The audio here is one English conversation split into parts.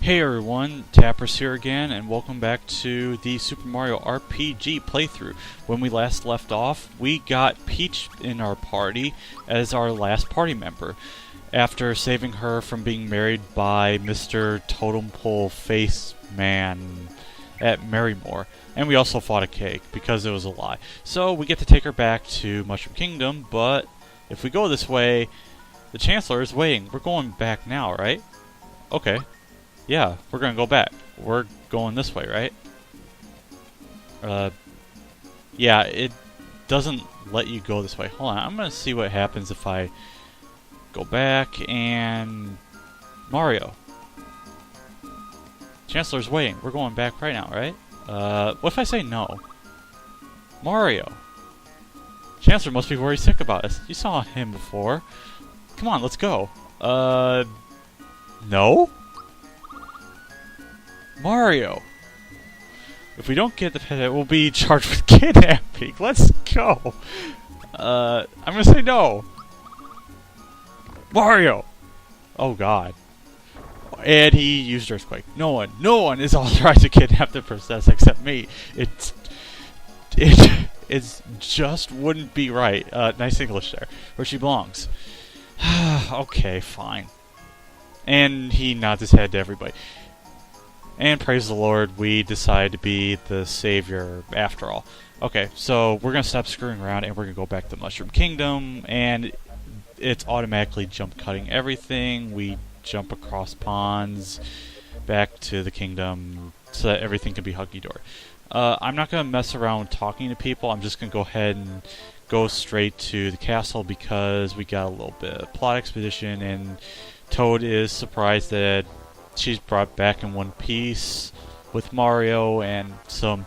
Hey everyone, Tappers here again, and welcome back to the Super Mario RPG playthrough. When we last left off, we got Peach in our party as our last party member, after saving her from being married by Mr. Totem Pole Face Man at Merrymore. And we also fought a cake, because it was a lie. So we get to take her back to Mushroom Kingdom, but if we go this way, the Chancellor is waiting. We're going back now, right? Okay. Yeah, we're gonna go back. We're going this way, right? Yeah, it doesn't let you go this way. Hold on, I'm gonna see what happens if I go back and... Mario. Chancellor's waiting. We're going back right now, right? What if I say no? Mario. Chancellor must be very sick about us. You saw him before. Come on, let's go. No? Mario! If we don't get the pet, we'll be charged with kidnapping. Let's go! I'm gonna say no! Mario! Oh god. And he used Earthquake. No one is authorized to kidnap the princess except me. It just wouldn't be right. Nice English there. Where she belongs. Okay, fine. And he nods his head to everybody. And praise the Lord, we decide to be the savior after all. Okay, so we're going to stop screwing around and we're going to go back to Mushroom Kingdom. And it's automatically jump cutting everything. We jump across ponds back to the kingdom so that everything can be hunky-dory. I'm not going to mess around talking to people. I'm just going to go ahead and go straight to the castle because we got a little bit of plot exposition. And Toad is surprised that she's brought back in one piece with Mario and some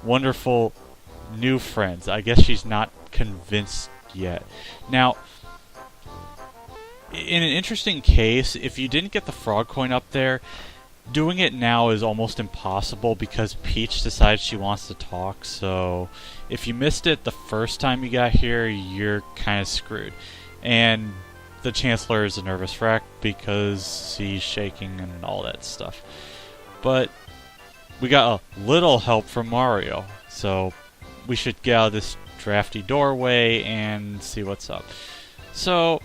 wonderful new friends. I guess she's not convinced yet. Now, in an interesting case, if you didn't get the frog coin up there, doing it now is almost impossible because Peach decides she wants to talk. So if you missed it the first time you got here, you're kind of screwed. And the Chancellor is a nervous wreck because he's shaking and all that stuff. But we got a little help from Mario, so we should get out of this drafty doorway and see what's up. So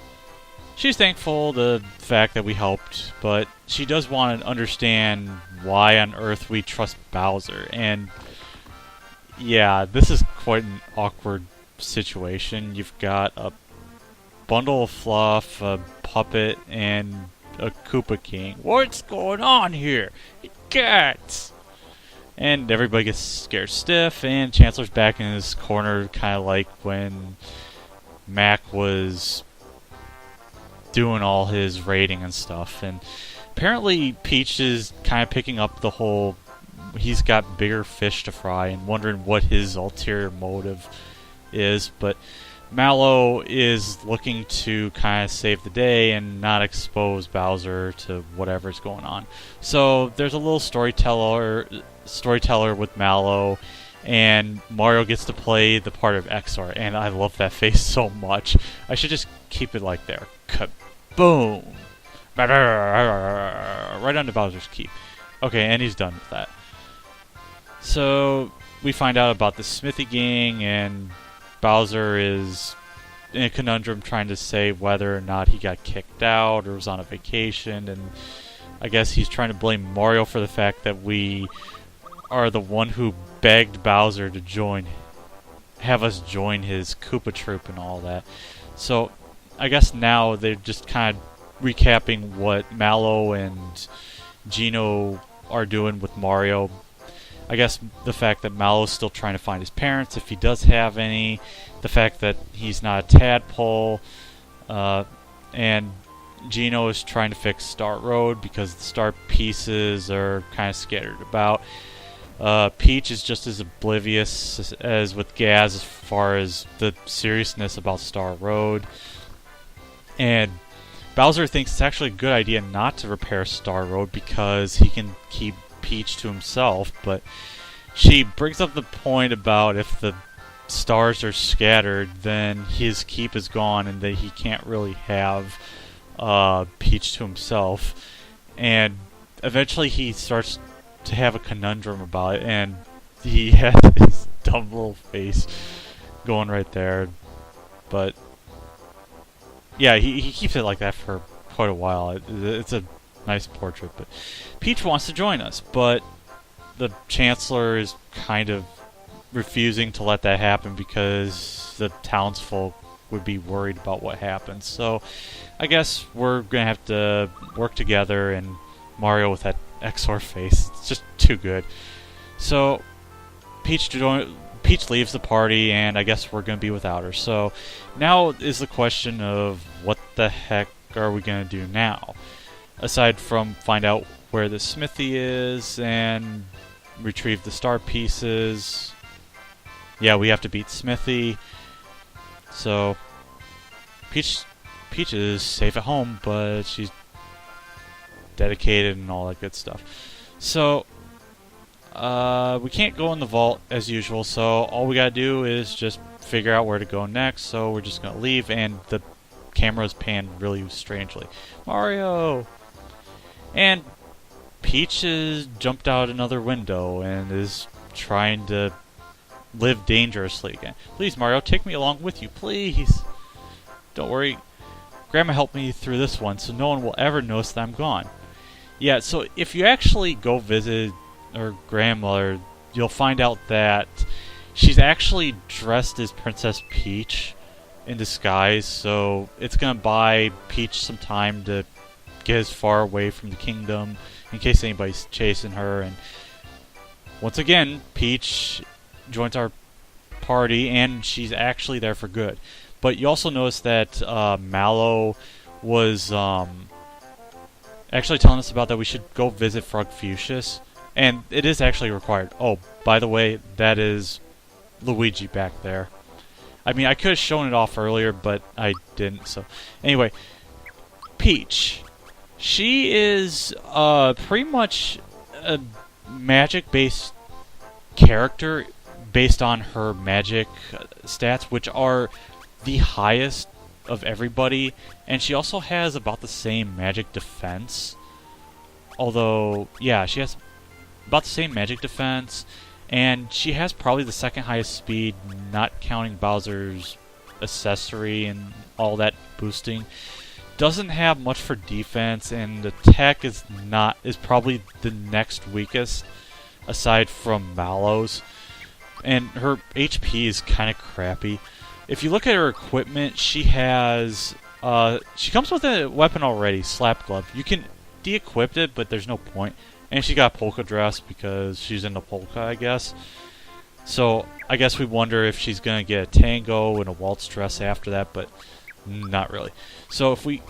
she's thankful the fact that we helped, but she does want to understand why on earth we trust Bowser. And yeah, this is quite an awkward situation. You've got a bundle of fluff, a puppet, and a Koopa King. What's going on here? Cats! And everybody gets scared stiff, and Chancellor's back in his corner, kind of like when Mac was doing all his raiding and stuff. And apparently Peach is kind of picking up the whole he's got bigger fish to fry and wondering what his ulterior motive is, but Mallow is looking to kind of save the day and not expose Bowser to whatever's going on. So there's a little storyteller with Mallow, and Mario gets to play the part of Exor, and I love that face so much. I should just keep it like there. Kaboom! Right onto Bowser's Keep. Okay, and he's done with that. So we find out about the Smithy Gang, and Bowser is in a conundrum trying to say whether or not he got kicked out or was on a vacation, and I guess he's trying to blame Mario for the fact that we are the one who begged Bowser to have us join his Koopa Troop and all that. So I guess now they're just kind of recapping what Mallow and Gino are doing with Mario. I guess the fact that Mallow's still trying to find his parents, if he does have any. The fact that he's not a tadpole. And Gino is trying to fix Star Road because the star pieces are kind of scattered about. Peach is just as oblivious as with Gaz as far as the seriousness about Star Road. And Bowser thinks it's actually a good idea not to repair Star Road because he can keep Peach to himself, but she brings up the point about if the stars are scattered, then his keep is gone and that he can't really have Peach to himself. And eventually he starts to have a conundrum about it, and he has his dumb little face going right there. But yeah, he keeps it like that for quite a while. It's a nice portrait. But Peach wants to join us, but the Chancellor is kind of refusing to let that happen because the townsfolk would be worried about what happens. So I guess we're gonna have to work together, and Mario with that Exor face, it's just too good. So Peach leaves the party, and I guess we're gonna be without her. So now is the question of what the heck are we gonna do now? Aside from find out where the smithy is and retrieve the star pieces. Yeah, we have to beat Smithy. So Peach is safe at home, but she's dedicated and all that good stuff. So we can't go in the vault as usual, so all we gotta do is just figure out where to go next. So we're just gonna leave, and the camera's panned really strangely. Mario! And Peach has jumped out another window and is trying to live dangerously again. Please, Mario, take me along with you, please. Don't worry. Grandma helped me through this one, so no one will ever notice that I'm gone. Yeah, so if you actually go visit her grandmother, you'll find out that she's actually dressed as Princess Peach in disguise, so it's going to buy Peach some time to get as far away from the kingdom in case anybody's chasing her. And once again, Peach joins our party, and she's actually there for good. But you also notice that Mallow was actually telling us about that we should go visit Frogfucius, and it is actually required. Oh, by the way, that is Luigi back there. I mean, I could have shown it off earlier, but I didn't. So anyway, Peach. She is pretty much a magic-based character based on her magic stats, which are the highest of everybody, and she also has about the same magic defense. Although, yeah, she has about the same magic defense, and she has probably the second highest speed, not counting Bowser's accessory and all that boosting. Doesn't have much for defense, and attack is probably the next weakest aside from Mallow's, and her HP is kind of crappy. If you look at her equipment, she has she comes with a weapon already, Slap Glove. You can de-equip it, but there's no point. And she got polka dress because she's in the polka, I guess. So I guess we wonder if she's gonna get a tango and a waltz dress after that, but not really. So if we...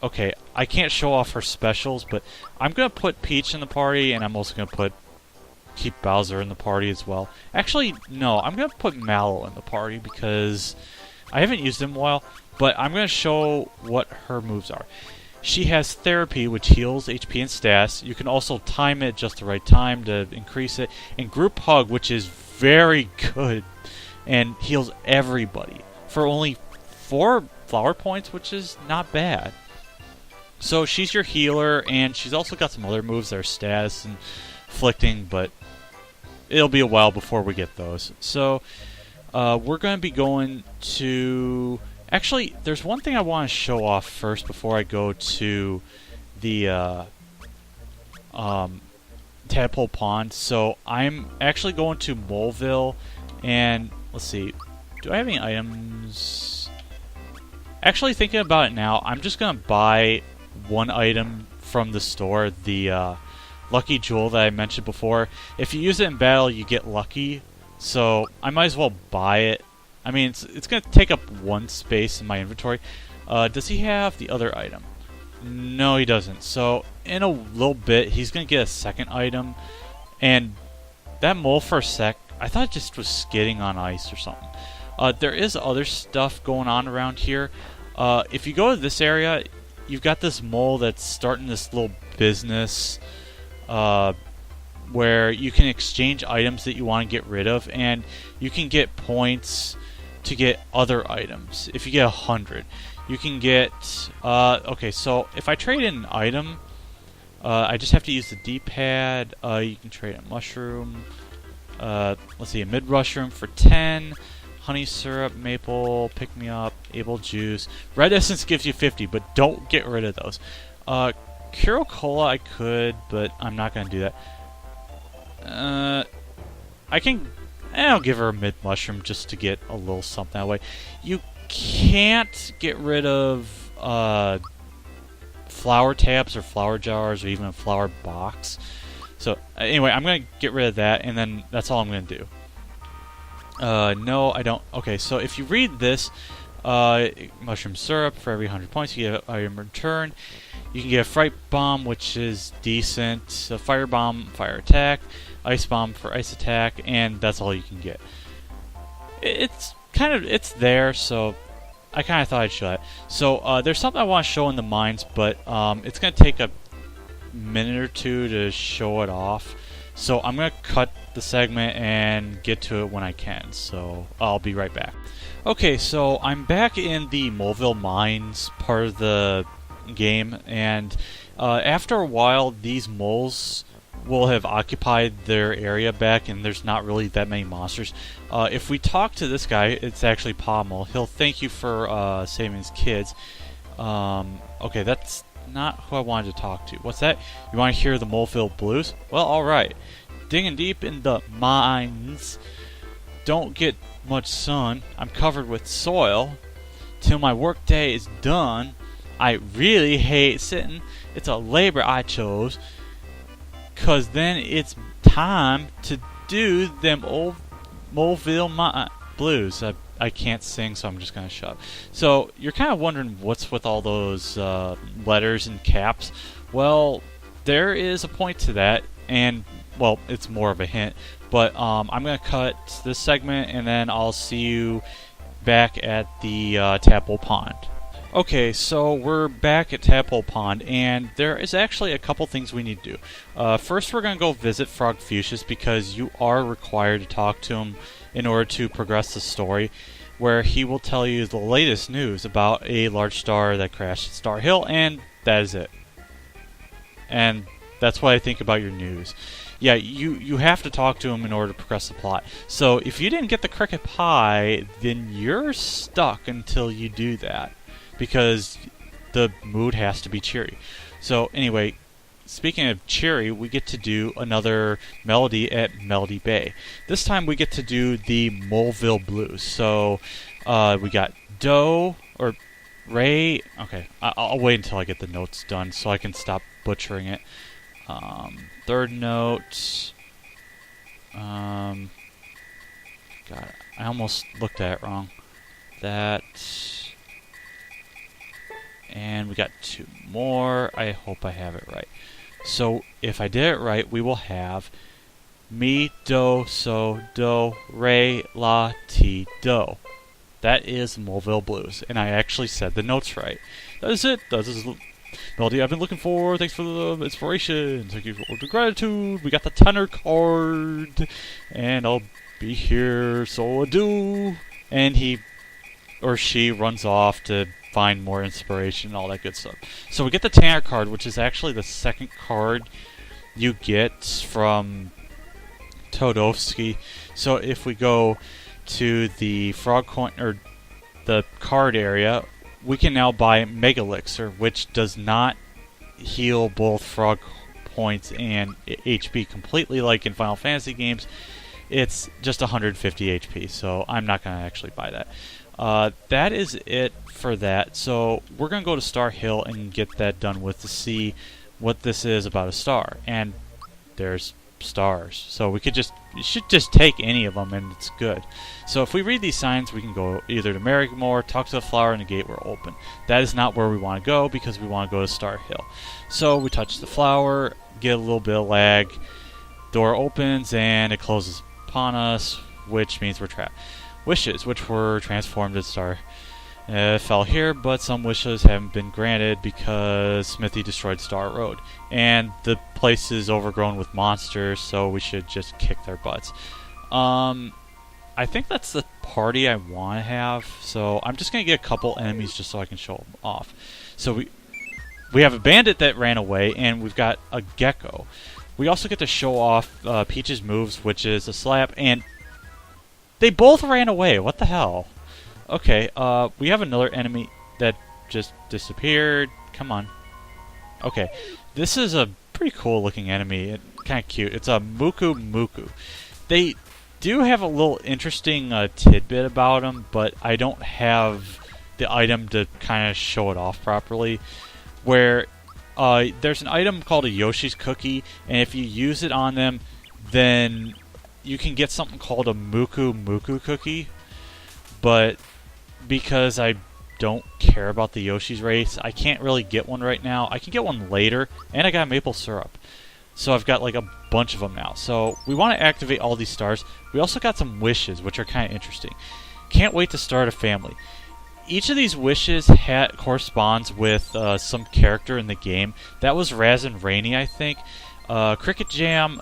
Okay, I can't show off her specials, but I'm going to put Peach in the party, and I'm also going to keep Bowser in the party as well. Actually, no, I'm going to put Mallow in the party because I haven't used him in a while, but I'm going to show what her moves are. She has Therapy, which heals HP and stats. You can also time it just the right time to increase it. And Group Hug, which is very good and heals everybody for only 4 flower points, which is not bad. So she's your healer, and she's also got some other moves that are status and afflicting, but it'll be a while before we get those. So we're going to be going to... Actually, there's one thing I want to show off first before I go to the Tadpole Pond. So I'm actually going to Moleville, and let's see, do I have any items? Actually, thinking about it now, I'm just going to buy one item from the store, the Lucky Jewel that I mentioned before. If you use it in battle, you get lucky, so I might as well buy it. I mean, it's going to take up 1 space in my inventory. Does he have the other item? No, he doesn't. So in a little bit, he's going to get a second item, and that mole for a sec, I thought it just was skidding on ice or something. There is other stuff going on around here. If you go to this area, you've got this mole that's starting this little business where you can exchange items that you want to get rid of, and you can get points to get other items. If you get 100, you can get... okay, so if I trade in an item, I just have to use the D-pad. You can trade a mushroom. Let's see, a mid-mushroom for 10. Honey syrup, maple, pick-me-up, able juice. Red essence gives you 50, but don't get rid of those. Curo Cola I could, but I'm not going to do that. I'll give her a mid-mushroom just to get a little something that way. You can't get rid of flower tabs or flower jars or even a flower box. So anyway, I'm going to get rid of that, and then that's all I'm going to do. No, I don't. Okay, so if you read this, mushroom syrup for every 100 points, you get an item return. You can get a fright bomb, which is decent. A fire bomb, fire attack. Ice bomb for ice attack, and that's all you can get. It's there, so I kind of thought I'd show that. So there's something I want to show in the mines, but it's going to take a minute or two to show it off. So I'm going to cut the segment and get to it when I can. So I'll be right back. Okay, so I'm back in the Moleville Mines part of the game, and after a while, these moles will have occupied their area back, and there's not really that many monsters. If we talk to this guy, it's actually Pommel. He'll thank you for saving his kids. Okay, that's not who I wanted to talk to. What's that? You want to hear the Moleville Blues? Well, alright. Digging deep in the mines. Don't get much sun. I'm covered with soil. Till my work day is done. I really hate sitting. It's a labor I chose. 'Cause then it's time to do them old Moleville Blues. I can't sing, so I'm just going to shut up. So, you're kind of wondering what's with all those letters and caps. Well, there is a point to that, and, well, it's more of a hint. But I'm going to cut this segment, and then I'll see you back at the Tadpole Pond. Okay, so we're back at Tadpole Pond, and there is actually a couple things we need to do. First, we're going to go visit Frogfucius, because you are required to talk to him in order to progress the story, where he will tell you the latest news about a large star that crashed at Star Hill, and that is it. And that's what I think about your news. Yeah, you have to talk to him in order to progress the plot. So if you didn't get the cricket pie, then you're stuck until you do that, because the mood has to be cheery. So anyway, speaking of cheery, we get to do another melody at Melody Bay. This time we get to do the Moleville Blues. So we got Do, or Ray. Okay, I'll wait until I get the notes done so I can stop butchering it. Third note. God, I almost looked at it wrong. That. And we got two more. I hope I have it right. So if I did it right, we will have Mi, Do, So, Do, Re, La, Ti, Do. That is Moleville Blues. And I actually said the notes right. That is it. That is the melody I've been looking for. Thanks for the inspiration. Thank you for the gratitude. We got the tenor card. And I'll be here, so adieu. And he or she runs off to find more inspiration and all that good stuff. So we get the Tanner card, which is actually the second card you get from Todovsky. So if we go to the frog coin or the card area, we can now buy Mega Elixir, which does not heal both frog points and HP completely like in Final Fantasy games. It's just 150 HP, so I'm not going to actually buy that. That is it for that. So we're going to go to Star Hill and get that done with to see what this is about a star. And there's stars. So we should just take any of them and it's good. So if we read these signs, we can go either to Merrymore, talk to the flower, and the gate will open. That is not where we want to go because we want to go to Star Hill. So we touch the flower, get a little bit of lag, door opens, and it closes upon us, which means we're trapped. Wishes, which were transformed to Star fell here, but some wishes haven't been granted because Smithy destroyed Star Road. And the place is overgrown with monsters, so we should just kick their butts. I think that's the party I want to have, so I'm just going to get a couple enemies just so I can show them off. So we have a bandit that ran away, and we've got a gecko. We also get to show off Peach's moves, which is a slap, and they both ran away. What the hell? Okay, we have another enemy that just disappeared. Come on. Okay, this is a pretty cool looking enemy. It's kind of cute. It's a Muku Muku. They do have a little interesting tidbit about them, but I don't have the item to kind of show it off properly. Where there's an item called a Yoshi's Cookie, and if you use it on them, then you can get something called a Muku Muku Cookie. But because I don't care about the Yoshi's race, I can't really get one right now. I can get one later, and I got maple syrup. So I've got like a bunch of them now. So we want to activate all these stars. We also got some wishes, which are kind of interesting. Can't wait to start a family. Each of these wishes corresponds with some character in the game. That was Raz and Rainy, I think. Cricket Jam,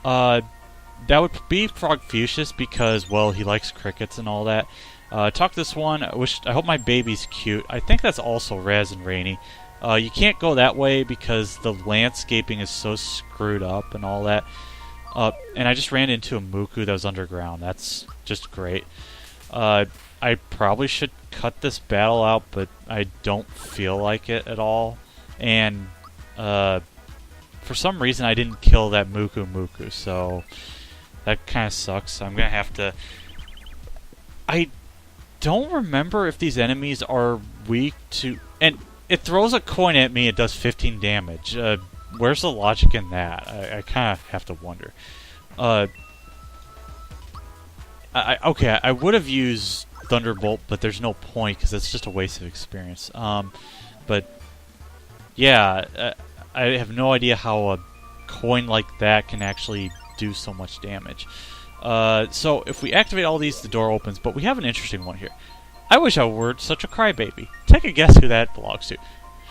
that would be Frog Fuchsius because, well, he likes crickets and all that. Talk this one. I hope my baby's cute. I think that's also Raz and Rainy. You can't go that way because the landscaping is so screwed up and all that. And I just ran into a Muku that was underground. That's just great. I probably should cut this battle out, but I don't feel like it at all. And for some reason I didn't kill that Muku Muku, so that kind of sucks. I'm going to have to... I don't remember if these enemies are weak to... And it throws a coin at me, it does 15 damage. Where's the logic in that? I kind of have to wonder. Okay, I would have used Thunderbolt, but there's no point because it's just a waste of experience. But yeah, I have no idea how a coin like that can actually do so much damage. So if we activate all these, the door opens, but we have an interesting one here. I wish I weren't such a crybaby. Take a guess who that belongs to.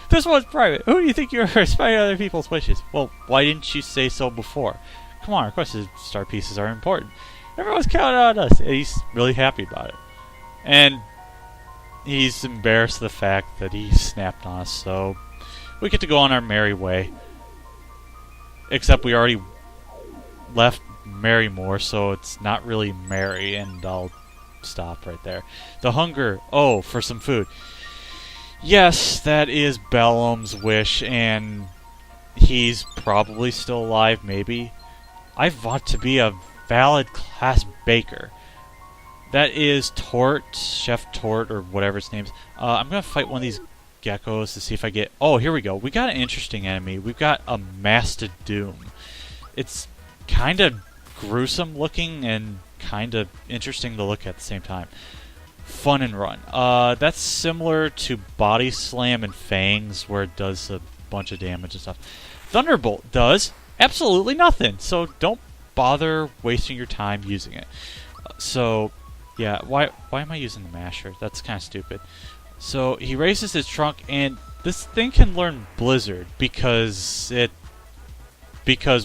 This one's private. Who do you think you are, spying on other people's wishes? Well, why didn't you say so before? Come on, requested star pieces are important. Everyone's counting on us, and he's really happy about it. And he's embarrassed of the fact that he snapped on us, so we get to go on our merry way. Except we already left Merrymore, so it's not really merry, and I'll stop right there. The hunger, oh, for some food. Yes, that is Bellum's wish, and he's probably still alive, maybe. I want to be a valid class baker. That is Tort, Chef Tort, or whatever its name is. I'm going to fight one of these geckos to see if I get... Oh, here we go. We got an interesting enemy. We've got a Mastadoom. It's kind of gruesome looking and kind of interesting to look at the same time. Fun and run. That's similar to Body Slam and Fangs, where it does a bunch of damage and stuff. Thunderbolt does absolutely nothing, so don't bother wasting your time using it. So, yeah, why am I using the masher? That's kind of stupid. So he raises his trunk, and this thing can learn Blizzard because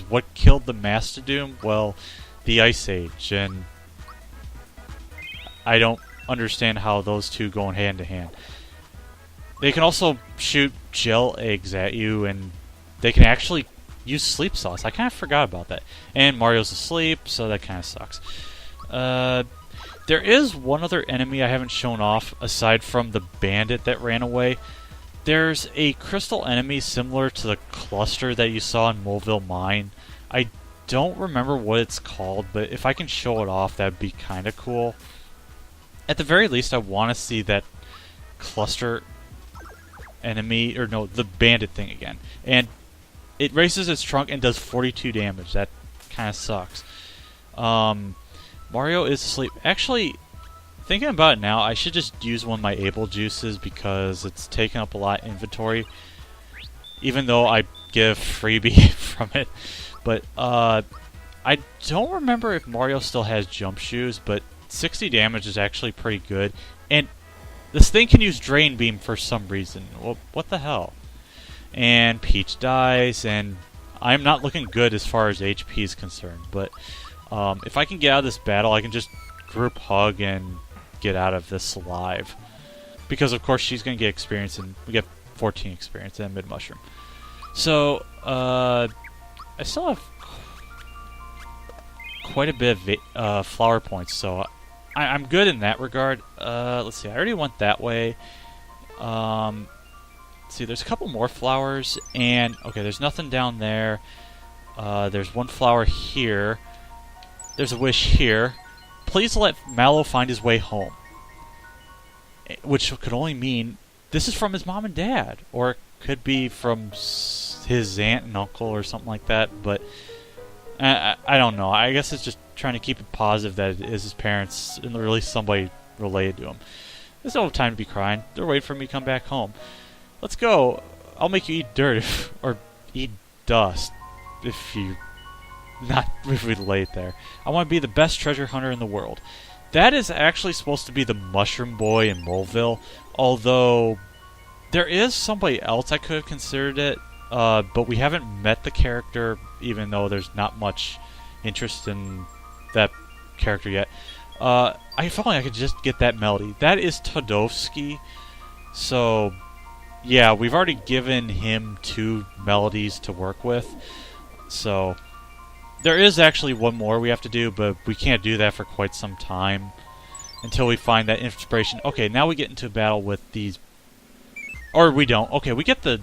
what killed the Mastadoom? Well, the Ice Age, and I don't understand how those two go hand to hand. They can also shoot gel eggs at you, and they can actually use sleep sauce. I kind of forgot about that. And Mario's asleep, so that kind of sucks. There is one other enemy I haven't shown off, aside from the bandit that ran away. There's a crystal enemy similar to the cluster that you saw in Moleville Mine. I don't remember what it's called, but if I can show it off, that'd be kind of cool. At the very least, I want to see that cluster enemy, or no, the bandit thing again. And it raises its trunk and does 42 damage. That kind of sucks. Mario is asleep. Actually, thinking about it now, I should just use one of my Able Juices because it's taking up a lot of inventory. Even though I get a freebie from it. But I don't remember if Mario still has Jump Shoes, but 60 damage is actually pretty good. And this thing can use Drain Beam for some reason. Well, what the hell? And Peach dies, and I'm not looking good as far as HP is concerned. But if I can get out of this battle, I can just group hug and get out of this alive. Because, of course, she's going to get experience, and we get 14 experience and mid-mushroom. So, I still have quite a bit of flower points, so I'm good in that regard. Let's see, I already went that way. Let's see, there's a couple more flowers, and okay, there's nothing down there. There's one flower here. There's a wish here. Please let Mallow find his way home. Which could only mean this is from his mom and dad, or it could be from his aunt and uncle or something like that, but I don't know. I guess it's just trying to keep it positive that it is his parents, and really somebody related to him. There's no time to be crying. They're waiting for me to come back home. Let's go. I'll make you eat dirt, or eat dust, if you not if we late there. I want to be the best treasure hunter in the world. That is actually supposed to be the Mushroom Boy in Moleville, although there is somebody else I could have considered it, but we haven't met the character, even though there's not much interest in that character yet. I felt like I could just get that melody. That is Todovsky, so yeah, we've already given him 2 melodies to work with, so there is actually one more we have to do, but we can't do that for quite some time until we find that inspiration. Okay, now we get into battle with these, or we don't. Okay, we get the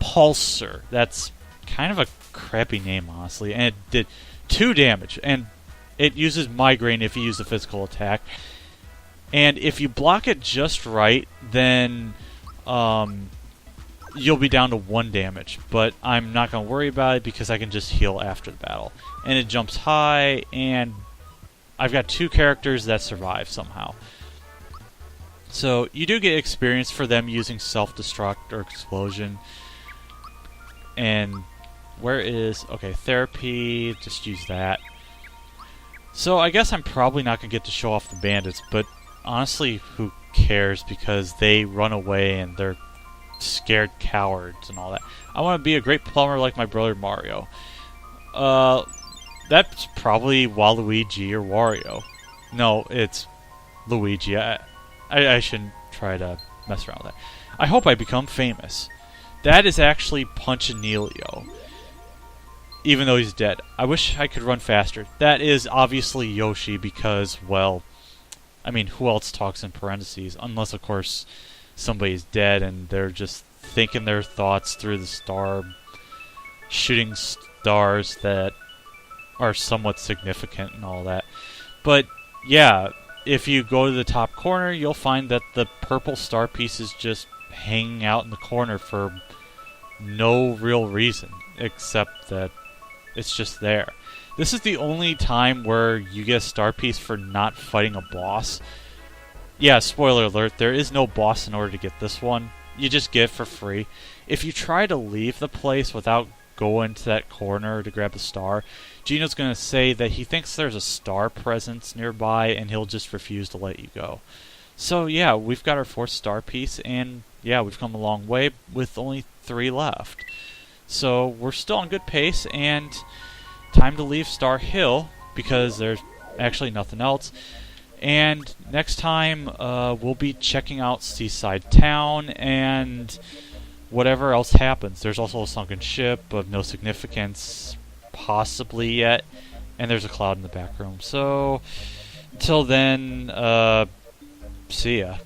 Pulsar. That's kind of a crappy name, honestly, and it did 2 damage, and it uses Migraine if you use a physical attack. And if you block it just right, then you'll be down to 1 damage. But I'm not going to worry about it because I can just heal after the battle. And it jumps high, and I've got 2 characters that survive somehow. So you do get experience for them using self-destruct or explosion. And where is... okay, therapy, just use that. So I guess I'm probably not going to get to show off the bandits, but honestly, who cares, because they run away and they're scared cowards and all that. I want to be a great plumber like my brother Mario. That's probably Waluigi or Wario. No, it's Luigi. I shouldn't try to mess around with that. I hope I become famous. That is actually Punchinello, even though he's dead. I wish I could run faster. That is obviously Yoshi because, well, I mean, who else talks in parentheses? Unless, of course, somebody's dead and they're just thinking their thoughts through the shooting stars that are somewhat significant and all that. But, yeah, if you go to the top corner, you'll find that the purple star piece is just hanging out in the corner for no real reason, except that it's just there. This is the only time where you get a star piece for not fighting a boss. Yeah, spoiler alert, there is no boss in order to get this one. You just get it for free. If you try to leave the place without going to that corner to grab the star, Gino's going to say that he thinks there's a star presence nearby and he'll just refuse to let you go. So yeah, we've got our 4th star piece, and yeah, we've come a long way with only 3 left. So we're still on good pace, and time to leave Star Hill because there's actually nothing else. And next time, we'll be checking out Seaside Town and whatever else happens. There's also a sunken ship of no significance, possibly yet, and there's a cloud in the back room. So, until then, see ya.